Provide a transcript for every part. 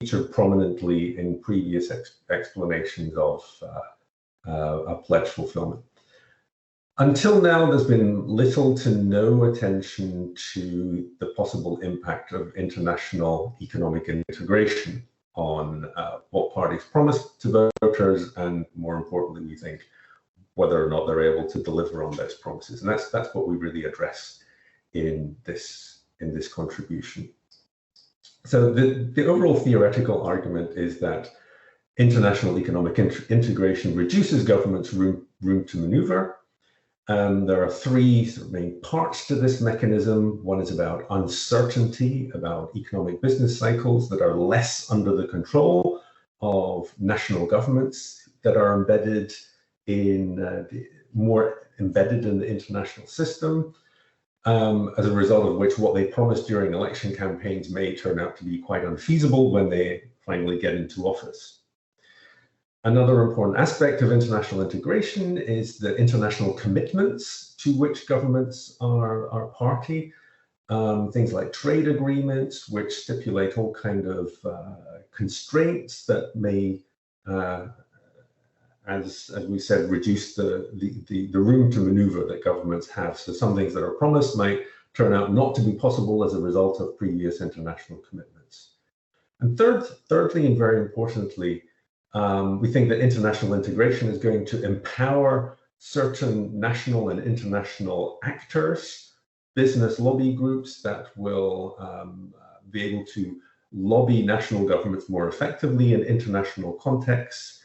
featured prominently in previous explanations of a pledge fulfillment. Until now, there's been little to no attention to the possible impact of international economic integration on what parties promise to voters, and more importantly, we think, whether or not they're able to deliver on those promises. And that's what we really address in this contribution. So the overall theoretical argument is that international economic integration reduces governments' room to maneuver. There are three sort of main parts to this mechanism. One is about uncertainty, about economic business cycles that are less under the control of national governments, that are more embedded in the international system, as a result of which what they promised during election campaigns may turn out to be quite unfeasible when they finally get into office. Another important aspect of international integration is the international commitments to which governments are party. Things like trade agreements, which stipulate all kind of constraints that may, as we said, reduce the room to maneuver that governments have. So some things that are promised might turn out not to be possible as a result of previous international commitments. And thirdly, and very importantly, we think that international integration is going to empower certain national and international actors, business lobby groups that will be able to lobby national governments more effectively in international contexts,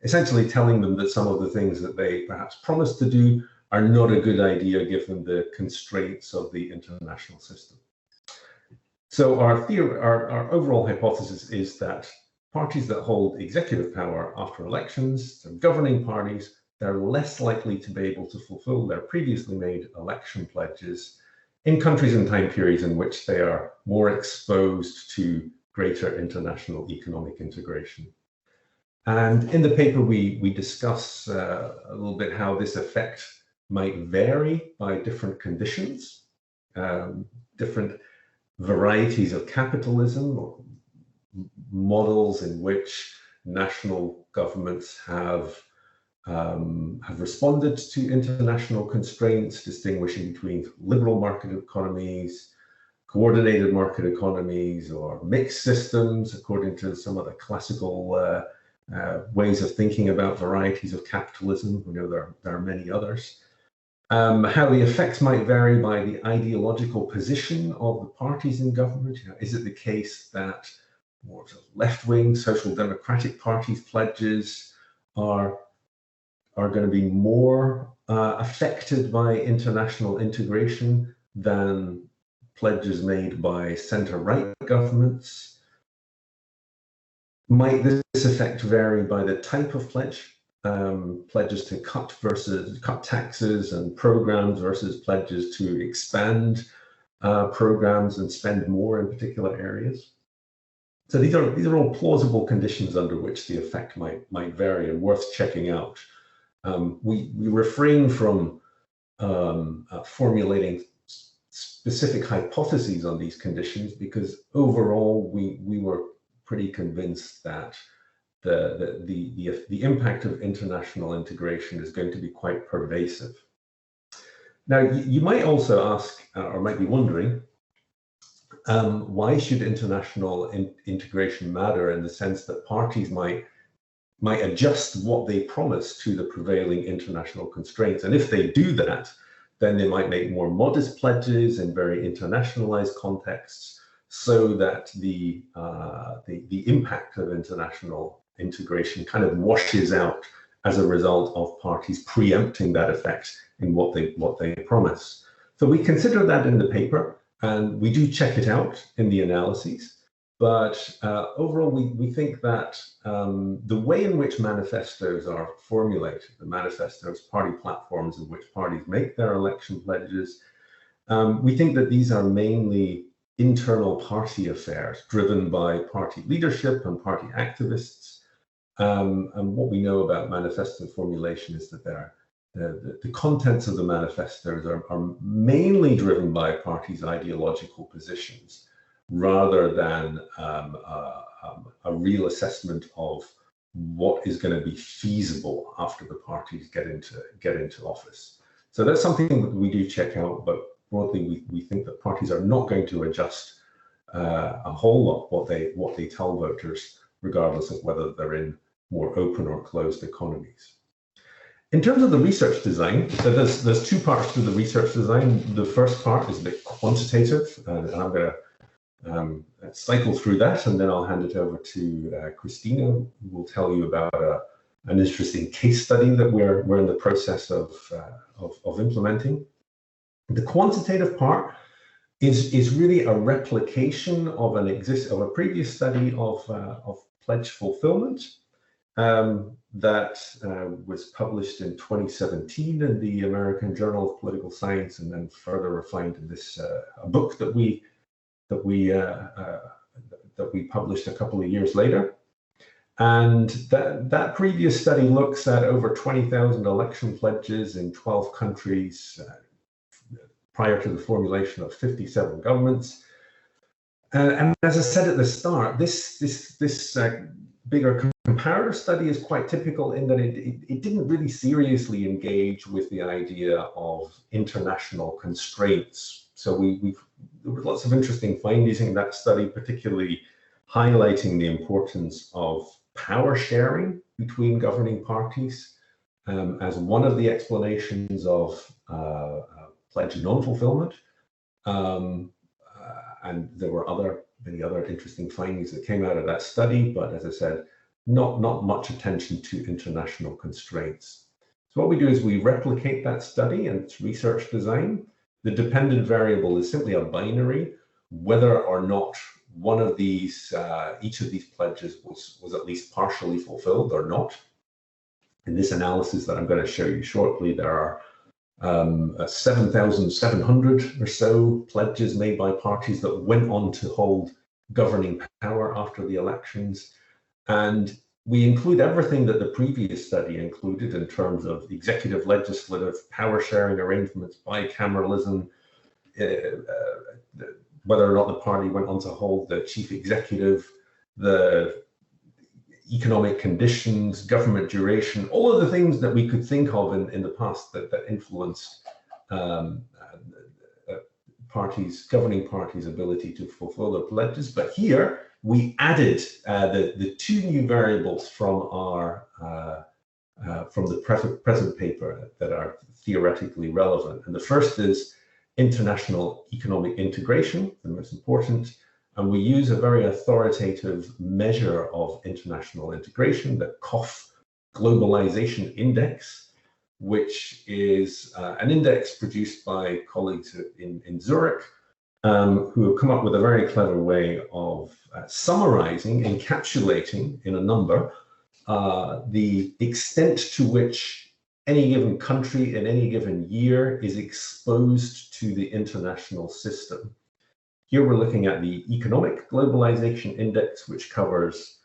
essentially telling them that some of the things that they perhaps promised to do are not a good idea given the constraints of the international system. So our overall hypothesis is that parties that hold executive power after elections, so governing parties, they're less likely to be able to fulfill their previously made election pledges in countries and time periods in which they are more exposed to greater international economic integration. And in the paper, we discuss a little bit how this effect might vary by different conditions, different varieties of capitalism, or models in which national governments have responded to international constraints, distinguishing between liberal market economies, coordinated market economies, or mixed systems, according to some of the classical ways of thinking about varieties of capitalism. We know there are many others. How the effects might vary by the ideological position of the parties in government. Is it the case that more left-wing social democratic parties' pledges are going to be more affected by international integration than pledges made by center-right governments? Might this effect vary by the type of pledge? Pledges to cut taxes and programs versus pledges to expand programs and spend more in particular areas. So these are all plausible conditions under which the effect might vary and worth checking out. We refrain from formulating specific hypotheses on these conditions because overall we were pretty convinced that the impact of international integration is going to be quite pervasive. Now, you might also ask, or might be wondering, why should international integration matter, in the sense that parties might adjust what they promise to the prevailing international constraints? And if they do that, then they might make more modest pledges in very internationalized contexts, so that the impact of international integration kind of washes out as a result of parties preempting that effect in what they promise. So we consider that in the paper, and we do check it out in the analyses. But overall, we think that the way in which manifestos are formulated, the manifestos, party platforms in which parties make their election pledges, we think that these are mainly internal party affairs driven by party leadership and party activists. And what we know about manifesto formulation is that the contents of the manifestos are mainly driven by parties' ideological positions, rather than a real assessment of what is going to be feasible after the parties get into office. So that's something that we do check out, but broadly we think that parties are not going to adjust a whole lot what they tell voters, regardless of whether they're in more open or closed economies. In terms of the research design, so there's two parts to the research design. The first part is a bit quantitative, and I'm going to cycle through that, and then I'll hand it over to Christina, who will tell you about an interesting case study that we're in the process of implementing. The quantitative part is really a replication of a previous study of pledge fulfillment that was published in 2017 in the American Journal of Political Science, and then further refined in this a book that we published a couple of years later. And that previous study looks at over 20,000 election pledges in 12 countries prior to the formulation of 57 governments. And as I said at the start, this bigger comparative study is quite typical in that it didn't really seriously engage with the idea of international constraints. So there were lots of interesting findings in that study, particularly highlighting the importance of power sharing between governing parties as one of the explanations of pledge non-fulfillment. And there were many other interesting findings that came out of that study, but as I said, not much attention to international constraints. So what we do is we replicate that study and its research design. The dependent variable is simply a binary, whether or not one of these, each of these pledges was at least partially fulfilled or not. In this analysis that I'm going to show you shortly, there are 7,700 or so pledges made by parties that went on to hold governing power after the elections. And we include everything that the previous study included in terms of executive, legislative, power sharing arrangements, bicameralism, whether or not the party went on to hold the chief executive, the economic conditions, government duration, all of the things that we could think of in the past that influenced governing parties' ability to fulfill their pledges. But here we added the two new variables from the present paper that are theoretically relevant. And the first is international economic integration, the most important. And we use a very authoritative measure of international integration, the COF Globalization Index, which is an index produced by colleagues in Zurich, who have come up with a very clever way of summarizing, encapsulating in a number, the extent to which any given country in any given year is exposed to the international system. Here we're looking at the Economic Globalization Index, which covers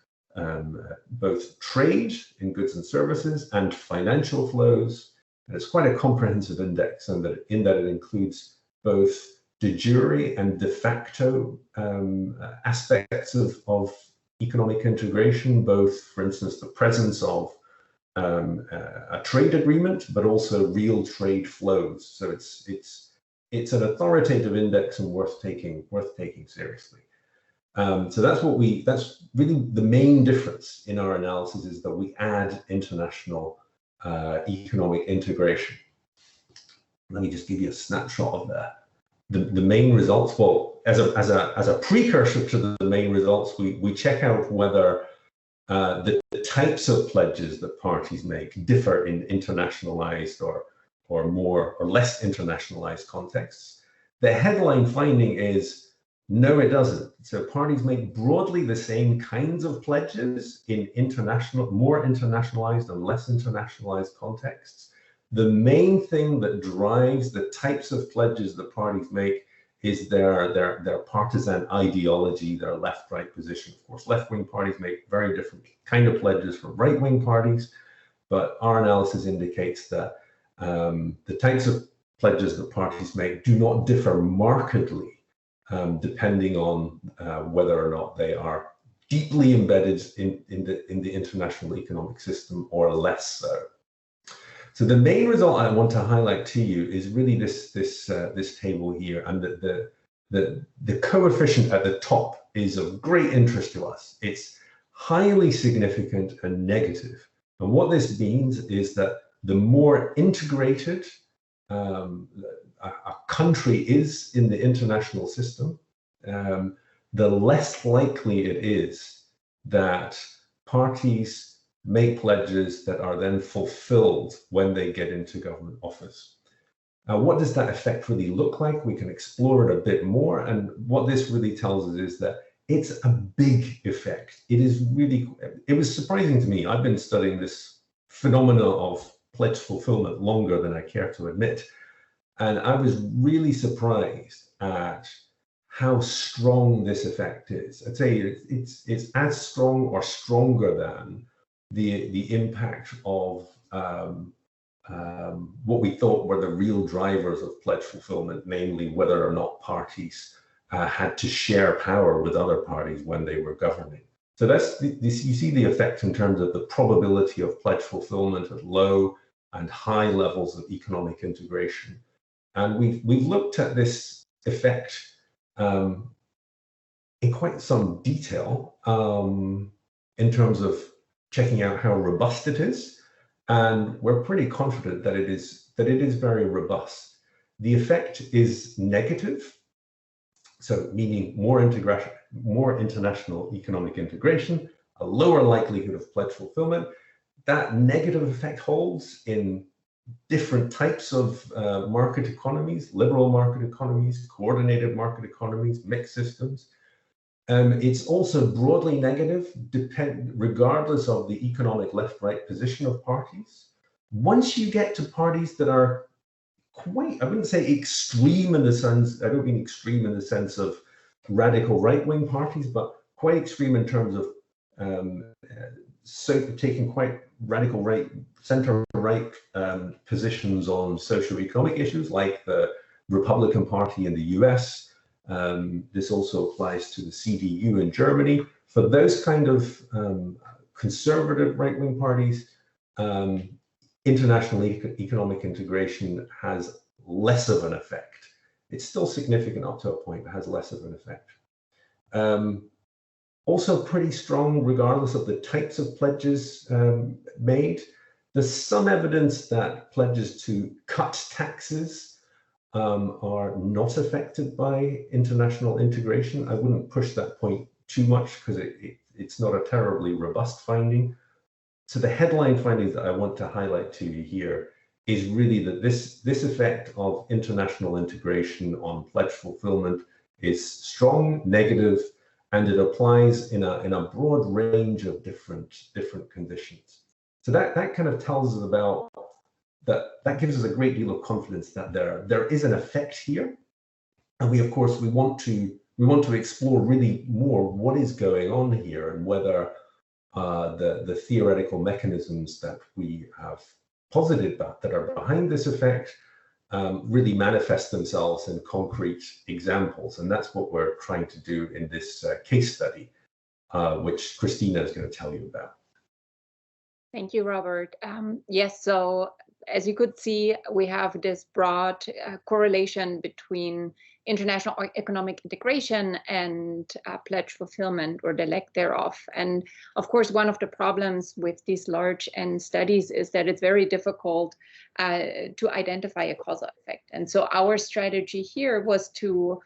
both trade in goods and services and financial flows. And it's quite a comprehensive index in that it includes both de jure and de facto aspects of economic integration, both, for instance, the presence of a trade agreement, but also real trade flows. So it's an authoritative index and worth taking seriously. So that's really the main difference in our analysis, is that we add international economic integration. Let me just give you a snapshot of the main results. Well, as a precursor to the main results, we check out whether the types of pledges that parties make differ in internationalized or more or less internationalized contexts. The headline finding is, no, it doesn't. So parties make broadly the same kinds of pledges in more internationalized and less internationalized contexts. The main thing that drives the types of pledges that parties make is their partisan ideology, their left-right position. Of course, left-wing parties make very different kind of pledges from right-wing parties, but our analysis indicates that the types of pledges that parties make do not differ markedly depending on whether or not they are deeply embedded in the international economic system or less so. So the main result I want to highlight to you is really this table here, and the coefficient at the top is of great interest to us. It's highly significant and negative. And what this means is that the more integrated a country is in the international system, the less likely it is that parties make pledges that are then fulfilled when they get into government office. Now, what does that effect really look like? We can explore it a bit more. And what this really tells us is that it's a big effect. It was surprising to me. I've been studying this phenomena of pledge fulfillment longer than I care to admit. And I was really surprised at how strong this effect is. I'd say it's as strong or stronger than the impact of what we thought were the real drivers of pledge fulfillment, namely whether or not parties had to share power with other parties when they were governing. So that's this. You see the effect in terms of the probability of pledge fulfillment at low and high levels of economic integration. And we've looked at this effect in quite some detail in terms of checking out how robust it is, and we're pretty confident that it is very robust. The effect is negative, so meaning more international economic integration, a lower likelihood of pledge fulfillment. That negative effect holds in different types of market economies: liberal market economies, coordinated market economies, mixed systems. It's also broadly negative, regardless of the economic left-right position of parties. Once you get to parties that are quite, I wouldn't say extreme in the sense, I don't mean extreme in the sense of radical right-wing parties, but quite extreme in terms of taking quite radical right, center-right positions on socio-economic issues, like the Republican Party in the US. This also applies to the CDU in Germany. For those kind of conservative right-wing parties, international economic integration has less of an effect. It's still significant up to a point, but has less of an effect. Also pretty strong regardless of the types of pledges made. There's some evidence that pledges to cut taxes are not affected by international integration. I wouldn't push that point too much because it's not a terribly robust finding. So the headline findings that I want to highlight to you here is really that this effect of international integration on pledge fulfillment is strong, negative, and it applies in a broad range of different conditions. So that kind of tells us about that gives us a great deal of confidence that there is an effect here, and we want to explore really more what is going on here and whether the theoretical mechanisms that we have posited that are behind this effect really manifest themselves in concrete examples, and that's what we're trying to do in this case study, which Christina is going to tell you about. Thank you, Robert. Yes, so as you could see, we have this broad correlation between international economic integration and pledge fulfillment, or the lack thereof. And of course, one of the problems with these large N studies is that it's very difficult to identify a causal effect. And so our strategy here was to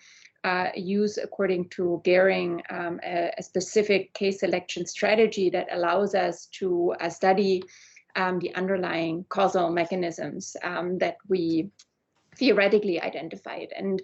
use, according to Gehring, a specific case selection strategy that allows us to study the underlying causal mechanisms that we theoretically identified. And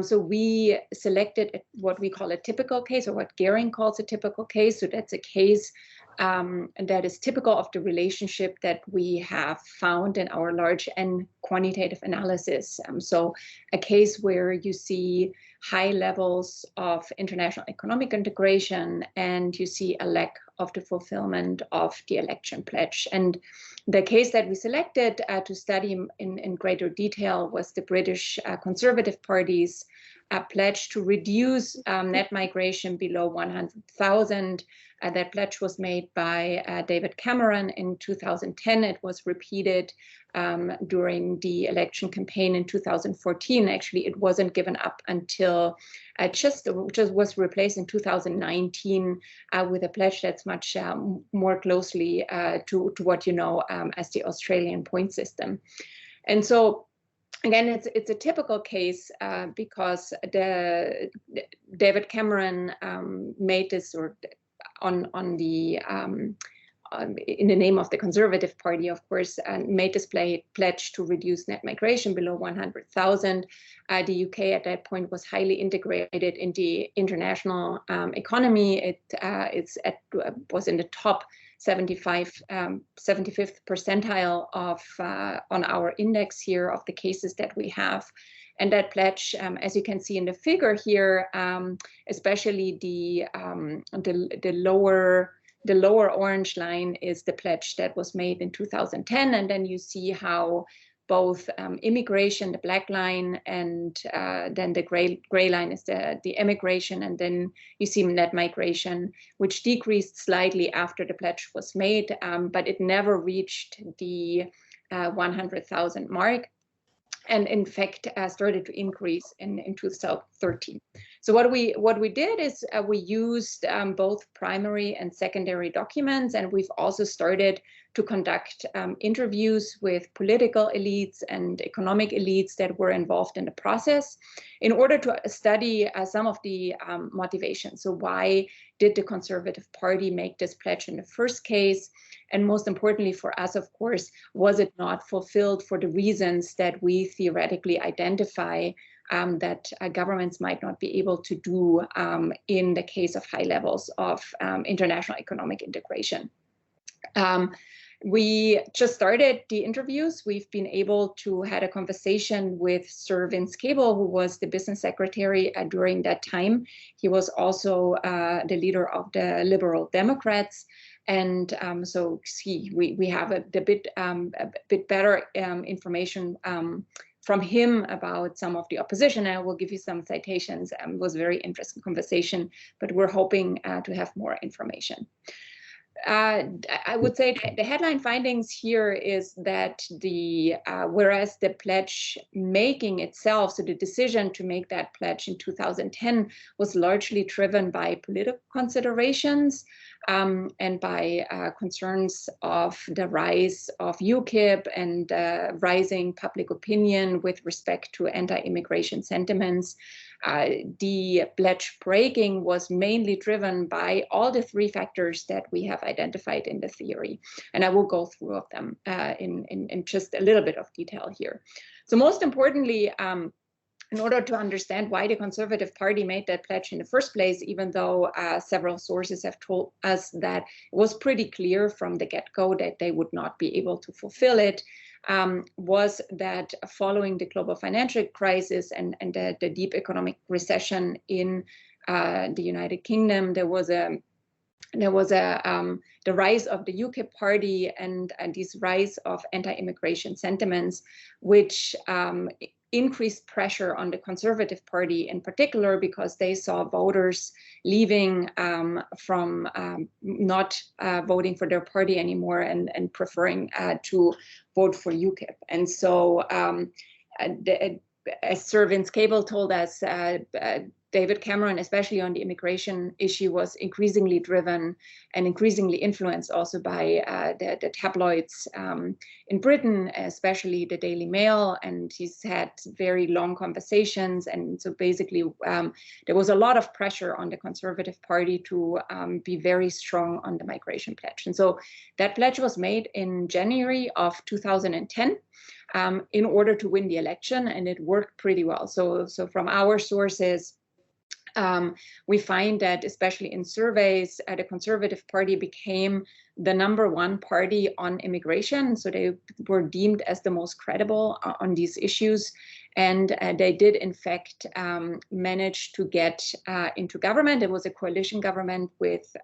so we selected what we call a typical case, or what Gehring calls a typical case. So that's a case that is typical of the relationship that we have found in our large N quantitative analysis. So a case where you see high levels of international economic integration and you see a lack of the fulfillment of the election pledge. And the case that we selected to study in greater detail was the British Conservative Party's pledge to reduce net migration below 100,000. That pledge was made by David Cameron in 2010. It was repeated during the election campaign in 2014. Actually, it wasn't given up until just was replaced in 2019 with a pledge that's much more closely to what you know as the Australian point system. And so, again, it's a typical case because David Cameron made this on the in the name of the Conservative Party, of course, made this pledge to reduce net migration below 100,000. The UK at that point was highly integrated in the international economy. It was in the top 75, 75th percentile of on our index here of the cases that we have. And that pledge, as you can see in the figure here, especially the lower orange line is the pledge that was made in 2010, and then you see how both immigration, the black line, and then the gray line is the emigration, and then you see net migration, which decreased slightly after the pledge was made, but it never reached the 100,000 mark. And in fact, started to increase in 2013. So what we did is we used both primary and secondary documents, and we've also started to conduct interviews with political elites and economic elites that were involved in the process in order to study some of the motivations. So why did the Conservative Party make this pledge in the first case? And most importantly for us, of course, was it not fulfilled for the reasons that we theoretically identify that governments might not be able to do in the case of high levels of international economic integration. We just started the interviews. We've been able to had a conversation with Sir Vince Cable, who was the business secretary during that time. He was also the leader of the Liberal Democrats. And so we have a bit better information from him about some of the opposition. I will give you some citations. It was a very interesting conversation, but we're hoping to have more information. I would say the headline findings here is that whereas the pledge making itself, so the decision to make that pledge in 2010 was largely driven by political considerations and by concerns of the rise of UKIP and rising public opinion with respect to anti-immigration sentiments. The pledge breaking was mainly driven by all the three factors that we have identified in the theory. And I will go through of them in just a little bit of detail here. So most importantly, in order to understand why the Conservative Party made that pledge in the first place, even though several sources have told us that it was pretty clear from the get-go that they would not be able to fulfill it, was that following the global financial crisis and the deep economic recession in the United Kingdom, there was the rise of the UKIP party and this rise of anti-immigration sentiments, which increased pressure on the Conservative Party in particular, because they saw voters leaving from not voting for their party anymore and preferring to vote for UKIP. And so as Sir Vince Cable told us, David Cameron, especially on the immigration issue, was increasingly driven and increasingly influenced also by the tabloids in Britain, especially the Daily Mail, and he's had very long conversations. And so basically there was a lot of pressure on the Conservative Party to be very strong on the migration pledge. And so that pledge was made in January of 2010 in order to win the election, and it worked pretty well. So from our sources, we find that, especially in surveys, the Conservative Party became the #1 party on immigration. So they were deemed as the most credible on these issues. And they did, in fact, manage to get into government. It was a coalition government with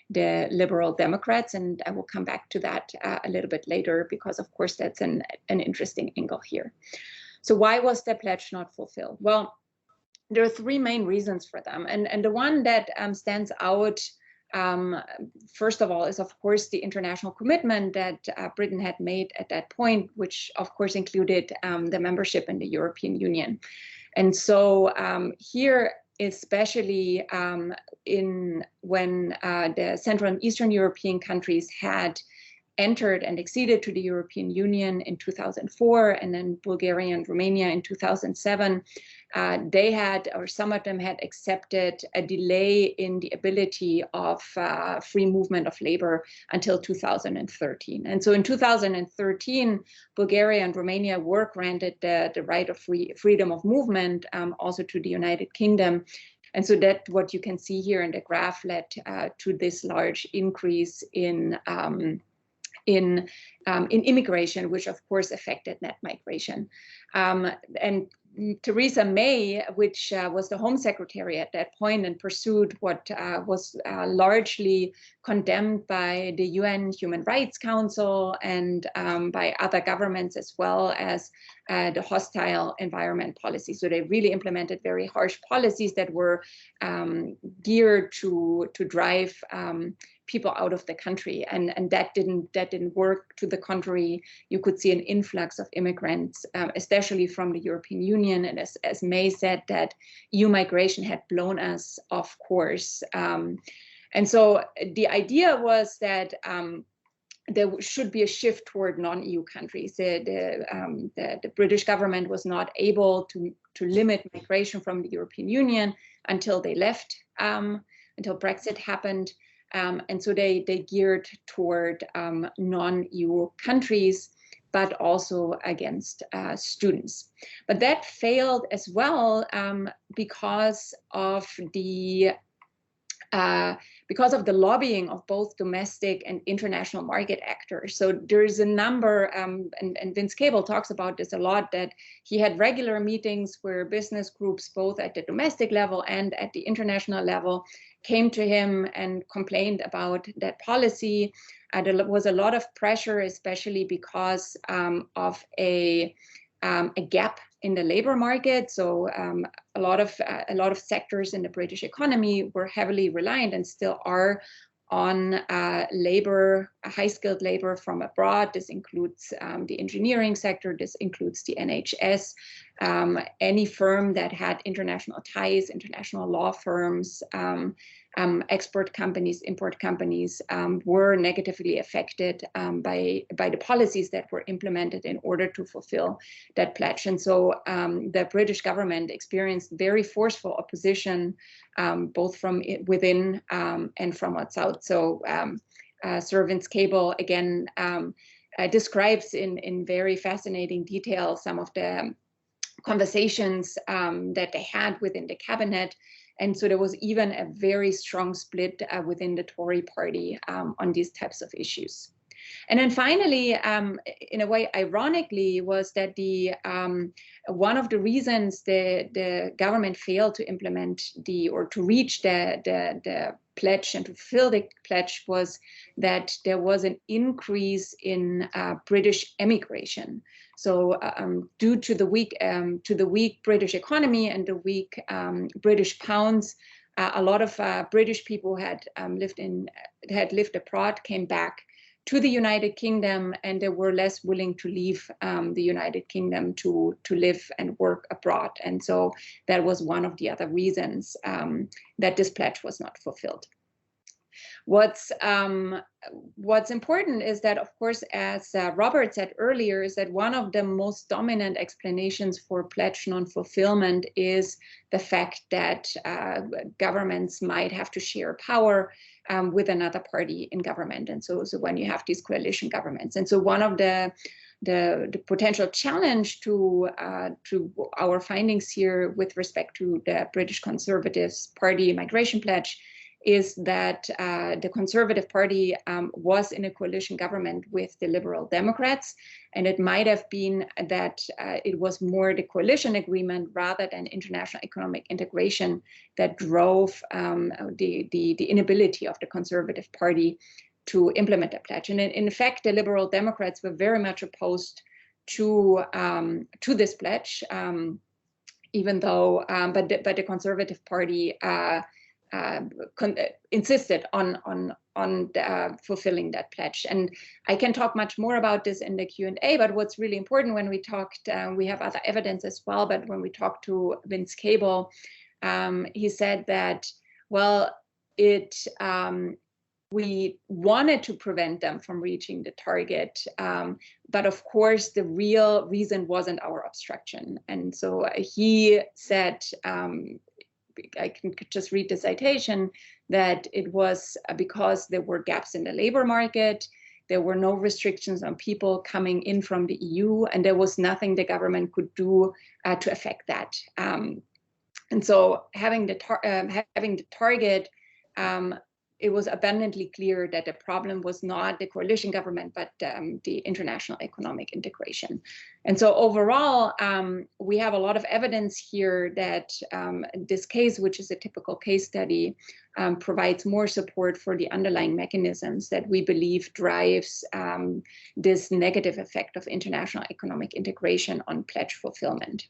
the Liberal Democrats. And I will come back to that a little bit later, because, of course, that's an interesting angle here. So why was the pledge not fulfilled? Well, there are three main reasons for them. And the one that stands out, first of all, is, of course, the international commitment that Britain had made at that point, which, of course, included the membership in the European Union. And so here, especially when the Central and Eastern European countries had entered and acceded to the European Union in 2004, and then Bulgaria and Romania in 2007, they had, or some of them had, accepted a delay in the ability of free movement of labor until 2013. And so in 2013, Bulgaria and Romania were granted the right of freedom of movement also to the United Kingdom. And so that, what you can see here in the graph, led to this large increase in immigration, which of course affected net migration. And Theresa May, which was the Home Secretary at that point and pursued what was largely condemned by the UN Human Rights Council and by other governments, as well as the hostile environment policy. So they really implemented very harsh policies that were geared to drive people out of the country, and that didn't work. To the contrary, you could see an influx of immigrants, especially from the European Union, and as May said, that EU migration had blown us off course. And so the idea was that there should be a shift toward non-EU countries. The British government was not able to limit migration from the European Union until they left, until Brexit happened. And so they geared toward non-EU countries, but also against students. But that failed as well because of the lobbying of both domestic and international market actors. So there's a number, and Vince Cable talks about this a lot, that he had regular meetings where business groups, both at the domestic level and at the international level, came to him and complained about that policy. There was a lot of pressure, especially because of a gap in the labor market. So a lot of sectors in the British economy were heavily reliant, and still are, on labor, high-skilled labor from abroad. This includes the engineering sector. This includes the NHS. Any firm that had international ties, international law firms, export companies, import companies, were negatively affected by the policies that were implemented in order to fulfill that pledge. And so the British government experienced very forceful opposition, both from within and from outside. So Sir Vince Cable, again, describes in very fascinating detail some of the conversations that they had within the cabinet. And so there was even a very strong split within the Tory party on these types of issues. And then finally, in a way, ironically, was that one of the reasons the government failed to implement or to reach the pledge and to fulfill the pledge was that there was an increase in British emigration. So due to the weak British economy and the weak British pounds, a lot of British people had lived abroad, came back to the United Kingdom, and they were less willing to leave the United Kingdom to live and work abroad. And so that was one of the other reasons that this pledge was not fulfilled. What's important is that, of course, as Robert said earlier, is that one of the most dominant explanations for pledge non-fulfillment is the fact that governments might have to share power with another party in government. And so when you have these coalition governments. And so one of the the potential challenge to our findings here with respect to the British Conservatives Party migration pledge is that the Conservative Party was in a coalition government with the Liberal Democrats, and it might have been that it was more the coalition agreement rather than international economic integration that drove the inability of the Conservative Party to implement the pledge. And in fact, the Liberal Democrats were very much opposed to this pledge, even though, but the Conservative Party insisted on fulfilling that pledge. And I can talk much more about this in the Q&A, but what's really important when we talked, we have other evidence as well, but when we talked to Vince Cable, he said that, well, we wanted to prevent them from reaching the target, but of course the real reason wasn't our obstruction. And so he said, I can just read the citation, that it was because there were gaps in the labor market, there were no restrictions on people coming in from the EU, and there was nothing the government could do to affect that. And so having the target, it was abundantly clear that the problem was not the coalition government, but the international economic integration. And so overall, we have a lot of evidence here that this case, which is a typical case study, provides more support for the underlying mechanisms that we believe drives this negative effect of international economic integration on pledge fulfillment.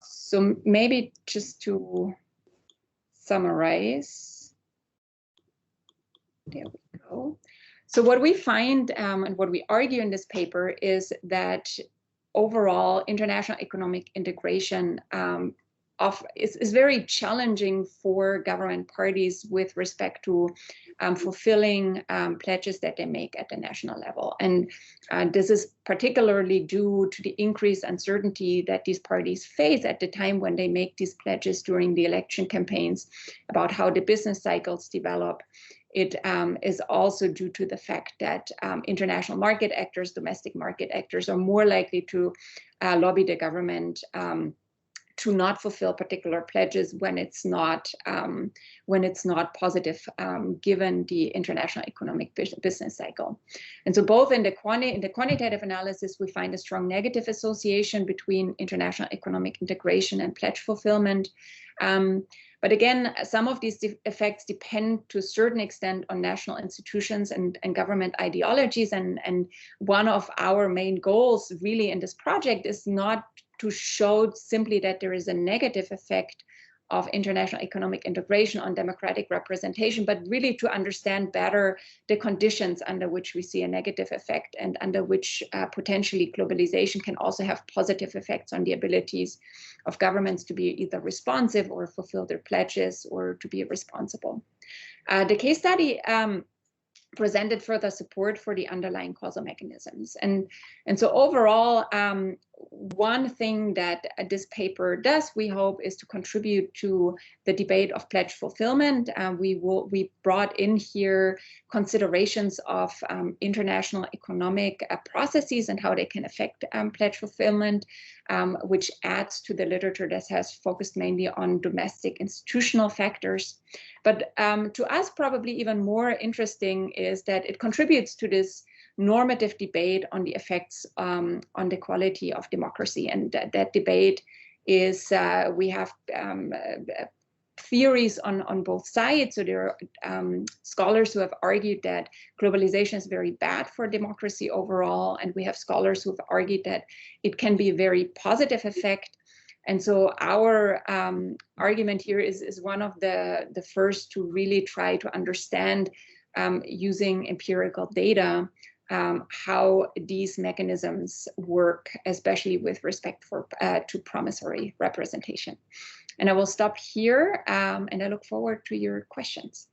So maybe just to summarize, there we go. So what we find and what we argue in this paper is that overall international economic integration is very challenging for government parties with respect to fulfilling pledges that they make at the national level. And this is particularly due to the increased uncertainty that these parties face at the time when they make these pledges during the election campaigns about how the business cycles develop. It is also due to the fact that international market actors, domestic market actors, are more likely to lobby the government to not fulfill particular pledges when it's not positive, given the international economic business cycle. And so both in the quantitative analysis, we find a strong negative association between international economic integration and pledge fulfillment. But again, some of these effects depend to a certain extent on national institutions and government ideologies. And one of our main goals really in this project is not to show simply that there is a negative effect of international economic integration on democratic representation, but really to understand better the conditions under which we see a negative effect and under which potentially globalization can also have positive effects on the abilities of governments to be either responsive or fulfill their pledges or to be responsible. The case study presented further support for the underlying causal mechanisms. And so overall, one thing that this paper does, we hope, is to contribute to the debate of pledge fulfillment. We brought in here considerations of international economic processes and how they can affect pledge fulfillment, which adds to the literature that has focused mainly on domestic institutional factors. But to us, probably even more interesting is that it contributes to this normative debate on the effects on the quality of democracy. And that debate is, we have theories on both sides. So there are scholars who have argued that globalization is very bad for democracy overall. And we have scholars who have argued that it can be a very positive effect. And so our argument here is one of the first to really try to understand using empirical data how these mechanisms work, especially with respect to promissory representation. And I will stop here, and I look forward to your questions.